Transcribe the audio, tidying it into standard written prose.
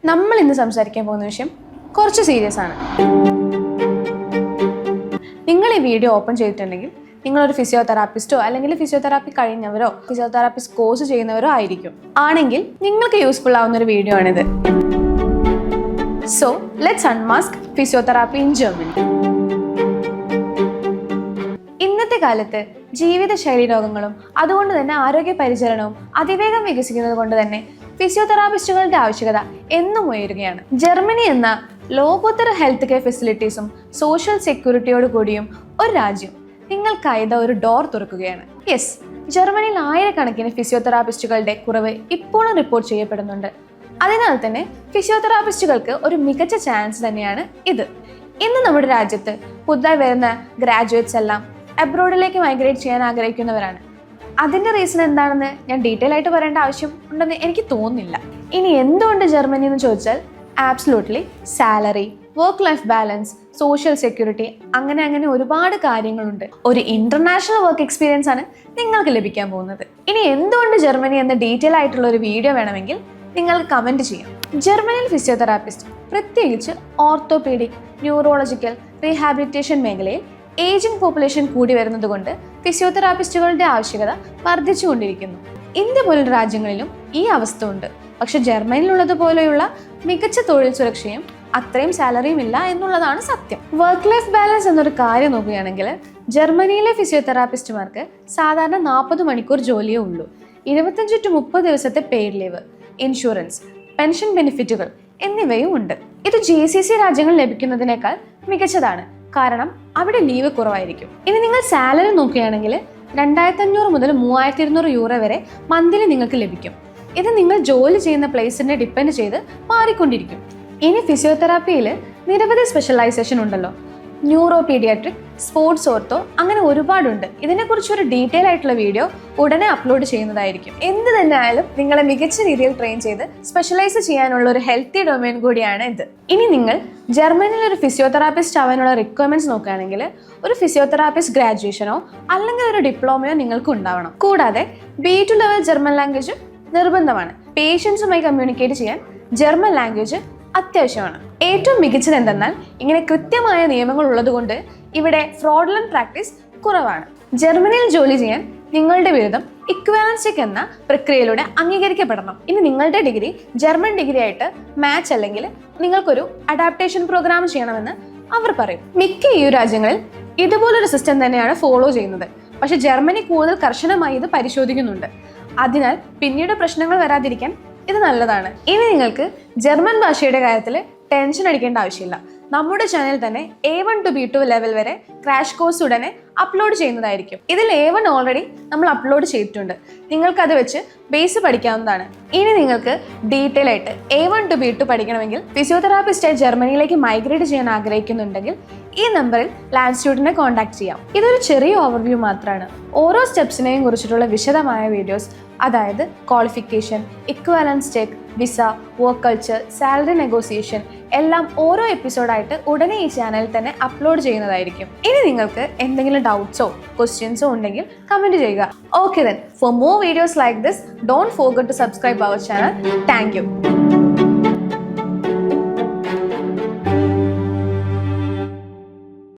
നമ്മൾ ഇന്ന് സംസാരിക്കാൻ പോകുന്ന വിഷയം കുറച്ച് സീരിയസ് ആണ്. നിങ്ങൾ ഈ വീഡിയോ ഓപ്പൺ ചെയ്തിട്ടുണ്ടെങ്കിൽ നിങ്ങളൊരു ഫിസിയോതെറാപ്പിസ്റ്റോ അല്ലെങ്കിൽ ഫിസിയോതെറാപ്പി കഴിഞ്ഞവരോ ഫിസിയോതെറാപ്പിസ്റ്റ് കോഴ്സ് ചെയ്യുന്നവരോ ആയിരിക്കും. ആണെങ്കിൽ നിങ്ങൾക്ക് യൂസ്ഫുൾ ആവുന്ന ഒരു വീഡിയോ ആണിത്. So let's unmask physiotherapy in Germany. ഇന്നത്തെ കാലത്ത് ജീവിതശൈലി രോഗങ്ങളും അതുകൊണ്ട് തന്നെ ആരോഗ്യ പരിചരണവും അതിവേഗം വികസിക്കുന്നത് കൊണ്ട് തന്നെ ഫിസിയോതെറാപ്പിസ്റ്റുകളുടെ ആവശ്യകത എന്നും ഉയരുകയാണ്. ജർമ്മനി എന്ന ലോകോത്തര ഹെൽത്ത് കെയർ ഫെസിലിറ്റീസും സോഷ്യൽ സെക്യൂരിറ്റിയോട് കൂടിയും ഒരു രാജ്യം നിങ്ങൾക്കായി ഒരു ഡോർ തുറക്കുകയാണ്. യെസ്, ജർമ്മനിയിൽ ആയിരക്കണക്കിന് ഫിസിയോതെറാപ്പിസ്റ്റുകളുടെ കുറവ് ഇപ്പോഴും റിപ്പോർട്ട് ചെയ്യപ്പെടുന്നുണ്ട്. അതിനാൽ തന്നെ ഫിസിയോതെറാപ്പിസ്റ്റുകൾക്ക് ഒരു മികച്ച ചാൻസ് തന്നെയാണ് ഇത്. ഇന്ന് നമ്മുടെ രാജ്യത്ത് പുതുതായി വരുന്ന ഗ്രാജുവേറ്റ്സ് എല്ലാം അബ്രോഡിലേക്ക് മൈഗ്രേറ്റ് ചെയ്യാൻ ആഗ്രഹിക്കുന്നവരാണ്. അതിൻ്റെ റീസൺ എന്താണെന്ന് ഞാൻ ഡീറ്റെയിൽ ആയിട്ട് പറയേണ്ട ആവശ്യം ഉണ്ടെന്ന് എനിക്ക് തോന്നുന്നില്ല. ഇനി എന്തുകൊണ്ട് ജർമ്മനി എന്ന് ചോദിച്ചാൽ absolutely salary, work life balance, social security, അങ്ങനെ ഒരുപാട് കാര്യങ്ങളുണ്ട്. ഒരു ഇന്റർനാഷണൽ വർക്ക് എക്സ്പീരിയൻസ് ആണ് നിങ്ങൾക്ക് ലഭിക്കാൻ പോകുന്നത്. ഇനി എന്തുകൊണ്ട് ജർമ്മനി എന്ന ഡീറ്റെയിൽ ആയിട്ടുള്ള ഒരു വീഡിയോ വേണമെങ്കിൽ നിങ്ങൾക്ക് കമൻറ്റ് ചെയ്യാം. ജർമ്മനിയിൽ ഫിസിയോതെറാപ്പിസ്റ്റ് പ്രത്യേകിച്ച് ഓർത്തോപീഡിക്, ന്യൂറോളജിക്കൽ, റീഹാബിലിറ്റേഷൻ മേഖലയിൽ ഏജിംഗ് പോപ്പുലേഷൻ കൂടി വരുന്നത് കൊണ്ട് ഫിസിയോതെറാപ്പിസ്റ്റുകളുടെ ആവശ്യകത വർദ്ധിച്ചുകൊണ്ടിരിക്കുന്നു. ഇന്ത്യ പോലുള്ള രാജ്യങ്ങളിലും ഈ അവസ്ഥ ഉണ്ട്. പക്ഷെ ജർമ്മനിയിലുള്ളതുപോലെയുള്ള മികച്ച തൊഴിൽ സുരക്ഷയും അത്രയും സാലറിയും ഇല്ല എന്നുള്ളതാണ് സത്യം. വർക്ക് ലൈഫ് ബാലൻസ് എന്നൊരു കാര്യം നോക്കുകയാണെങ്കിൽ ജർമ്മനിയിലെ ഫിസിയോതെറാപ്പിസ്റ്റുമാർക്ക് സാധാരണ 40 മണിക്കൂർ ജോലിയേ ഉള്ളൂ. 25 to 30 ദിവസത്തെ പെയ്ഡ് ലീവ്, ഇൻഷുറൻസ്, പെൻഷൻ ബെനിഫിറ്റുകൾ എന്നിവയും ഉണ്ട്. ഇത് GCC രാജ്യങ്ങൾ ലഭിക്കുന്നതിനേക്കാൾ മികച്ചതാണ്. കാരണം അവിടെ ലീവ് കുറവായിരിക്കും. ഇനി നിങ്ങൾ സാലറി നോക്കുകയാണെങ്കിൽ 2500 മുതൽ 3200 യൂറോ വരെ മന്ത്ലി നിങ്ങൾക്ക് ലഭിക്കും. ഇത് നിങ്ങൾ ജോലി ചെയ്യുന്ന പ്ലേസിനെ ഡിപ്പെൻഡ് ചെയ്ത് മാറിക്കൊണ്ടിരിക്കും. ഇനി ഫിസിയോതെറാപ്പിയിൽ നിരവധി സ്പെഷ്യലൈസേഷൻ ഉണ്ടല്ലോ. ന്യൂറോ പീഡിയാട്രിക്, സ്പോർട്സ് ഓർത്തോ, അങ്ങനെ ഒരുപാടുണ്ട്. ഇതിനെക്കുറിച്ചൊരു ഡീറ്റെയിൽ ആയിട്ടുള്ള വീഡിയോ ഉടനെ അപ്ലോഡ് ചെയ്യുന്നതായിരിക്കും. എന്ത് തന്നെ ആയാലും നിങ്ങളെ മികച്ച രീതിയിൽ ട്രെയിൻ ചെയ്ത് സ്പെഷ്യലൈസ് ചെയ്യാനുള്ള ഒരു ഹെൽത്തി ഡൊമൈൻ കൂടിയാണ് ഇത്. ഇനി നിങ്ങൾ ജർമ്മനിയിൽ ഒരു ഫിസിയോതെറാപ്പിസ്റ്റ് ആവാനുള്ള റിക്വയർമെന്റ്സ് നോക്കുകയാണെങ്കിൽ ഒരു ഫിസിയോതെറാപ്പിസ്റ്റ് ഗ്രാജുവേഷനോ അല്ലെങ്കിൽ ഒരു ഡിപ്ലോമയോ നിങ്ങൾക്ക് ഉണ്ടാവണം. കൂടാതെ B2 ലെവൽ ജർമ്മൻ ലാംഗ്വേജ് നിർബന്ധമാണ്. പേഷ്യൻസുമായി കമ്മ്യൂണിക്കേറ്റ് ചെയ്യാൻ ജർമ്മൻ ലാംഗ്വേജ് അത്യാവശ്യമാണ്. ഏറ്റവും മികച്ചത് എന്തെന്നാൽ ഇങ്ങനെ കൃത്യമായ നിയമങ്ങൾ ഉള്ളതുകൊണ്ട് ഇവിടെ ഫ്രോഡുലന്റ് പ്രാക്ടീസ് കുറവാണ്. ജർമ്മനിയിൽ ജോലി ചെയ്യാൻ നിങ്ങളുടെ ബിരുദം ഇക്വാലൻസ് ചെക്ക് എന്ന പ്രക്രിയയിലൂടെ അംഗീകരിക്കപ്പെടണം. ഇനി നിങ്ങളുടെ ഡിഗ്രി ജർമ്മൻ ഡിഗ്രി ആയിട്ട് മാച്ച് അല്ലെങ്കിൽ നിങ്ങൾക്കൊരു അഡാപ്റ്റേഷൻ പ്രോഗ്രാം ചെയ്യണമെന്ന് അവർ പറയും. മിക്ക EU രാജ്യങ്ങളിൽ ഇതുപോലൊരു സിസ്റ്റം തന്നെയാണ് ഫോളോ ചെയ്യുന്നത്. പക്ഷെ ജർമ്മനി കൂടുതൽ കർശനമായി ഇത് പരിശോധിക്കുന്നുണ്ട്. അതിനാൽ പിന്നീട് പ്രശ്നങ്ങൾ വരാതിരിക്കാൻ ഇത് നല്ലതാണ്. ഇനി നിങ്ങൾക്ക് ജർമ്മൻ ഭാഷയുടെ കാര്യത്തിൽ ടെൻഷൻ അടിക്കേണ്ട ആവശ്യമില്ല. നമ്മുടെ ചാനൽ തന്നെ A1 to B2 ലെവൽ വരെ ക്രാഷ് കോഴ്സ് ഉടനെ അപ്ലോഡ് ചെയ്യുന്നതായിരിക്കും. ഇതിൽ A1 ഓൾറെഡി നമ്മൾ അപ്ലോഡ് ചെയ്തിട്ടുണ്ട്. നിങ്ങൾക്കത് വെച്ച് ബേസ് പഠിക്കാവുന്നതാണ്. ഇനി നിങ്ങൾക്ക് ഡീറ്റെയിൽ ആയിട്ട് A1 to B2 പഠിക്കണമെങ്കിൽ ഫിസിയോതെറാപ്പിസ്റ്റായി ജർമ്മനിയിലേക്ക് മൈഗ്രേറ്റ് ചെയ്യാൻ ആഗ്രഹിക്കുന്നുണ്ടെങ്കിൽ ഈ നമ്പറിൽ ലാൻഡ്സ്റ്റ്യൂട്ടിനെ കോൺടാക്ട് ചെയ്യാം. ഇതൊരു ചെറിയ ഓവർവ്യൂ മാത്രമാണ്. ഓരോ സ്റ്റെപ്സിനെയും കുറിച്ചിട്ടുള്ള വിശദമായ വീഡിയോസ്, അതായത് qualification, equivalence check, visa, work culture, salary negotiation എല്ലാം ഓരോ എപ്പിസോഡായിട്ട് ഉടനെ ഈ ചാനലിൽ തന്നെ അപ്ലോഡ് ചെയ്യുന്നതായിരിക്കും. ഇനി നിങ്ങൾക്ക് എന്തെങ്കിലും ഡൗട്ട്സോ ക്വസ്റ്റ്യൻസോ ഉണ്ടെങ്കിൽ കമൻറ്റ് ചെയ്യുക. Okay then, for more videos like this, don't forget to subscribe our channel. Thank U.